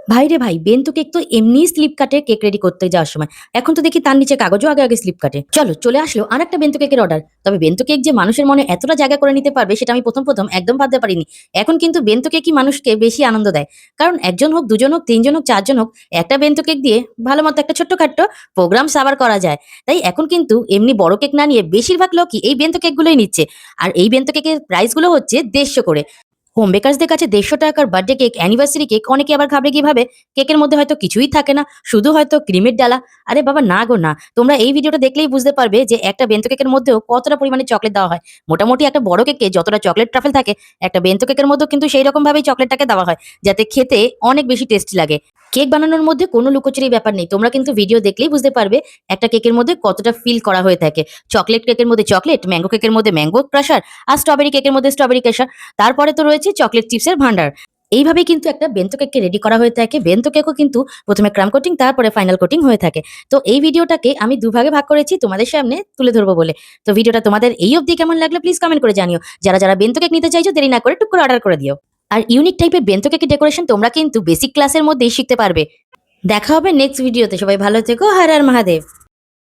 ভাই রে ভাই, বেন্তু কেক তো এমনিই স্লিপ কাটে কেক রেডি করতে যাওয়ার সময়। এখন তো দেখি তার নিচে কাগজও আগে আগে স্লিপ কাটে। চলো চলে আসলো আরেকটা বেন্তু কেকের অর্ডার। তবে বেন্তু কেক যে মানুষের মনে এতটা জায়গা করে নিতে পারবে সেটা আমি প্রথম একদম ভাবতে পারিনি। এখন কিন্তু বেন্তু কেকই মানুষকে বেশি আনন্দ দেয়। কারণ একজন হোক, দুজন হোক, তিনজন হোক, চারজন হোক, একটা বেন্তু কেক দিয়ে ভালো মতো একটা ছোট্টখাট্ট প্রোগ্রাম সাবার করা যায়। তাই এখন কিন্তু এমনি বড় কেক না নিয়ে বেশিরভাগ লোকই এই বেন্তু কেকগুলোই নিচ্ছে। আর এই বেন্তু কেকের প্রাইসগুলো হচ্ছে ১৫০ করে। হোম বেকারসদের কাছে ১৫০ টাকার বার্থডে কেক, অ্যানিভার্সারি কেক অনেকে আবার ভাবে কি ভাবে, কেকের মধ্যে হয়তো কিছুই থাকে না, শুধু হয়তো ক্রিমের ডালা। আরে বাবা না গো না। তোমরা এই ভিডিওটা দেখলেই বুঝতে পারবে যে একটা বেন্তো কেকের মধ্যেও কতটা পরিমাণে চকলেট দেওয়া হয়। মোটামুটি একটা বড় কেকে যতটা চকলেট ট্রাফেল থাকে, একটা বেন্তো কেকের মধ্যেও কিন্তু সেই রকম ভাবেই চকলেটটাকে দেওয়া হয়, যাতে খেতে অনেক বেশি টেস্টি লাগে। কেক বানানোর মধ্যে কোনো লুকোচুরির ব্যাপার নেই। তোমরা কিন্তু ভিডিও দেখলেই বুঝতে পারবে একটা কেকের মধ্যে কতটা ফিল করা হয়ে থাকে। চকলেট কেকের মধ্যে চকলেট, ম্যাঙ্গো কেকের মধ্যে ম্যাঙ্গো ক্রাশার, আর স্ট্রবেরি কেকের মধ্যে স্ট্রবেরি ক্রাশার। তারপরে তো রয়েছে চকলেট চিপসের ভান্ডার। এইভাবেই কিন্তু একটা বেন্তো কেককে রেডি করা হয়ে থাকে। বেন্তো কেকও কিন্তু প্রথমে ক্রাম কোটিং, তারপরে ফাইনাল কোটিং হয়ে থাকে। তো এই ভিডিওটাকে আমি দুভাগে ভাগ করেছি তোমাদের সামনে তুলে ধরবো বলে। তো ভিডিওটা তোমাদের এই অবধি কেমন লাগলো প্লিজ কমেন্ট করে জানিও। যারা বেন্তো কেক নিতে চাইছো দেরি না করে টুক করে অর্ডার করে দিও। আর ইউনিক টাইপের বেন্তো কেকের ডেকোরেশন তোমরা কিন্তু বেসিক ক্লাসের মধ্যেই শিখতে পারবে। দেখা হবে নেক্সট ভিডিওতে। সবাই ভালো থেকো। হর হর মহাদেব।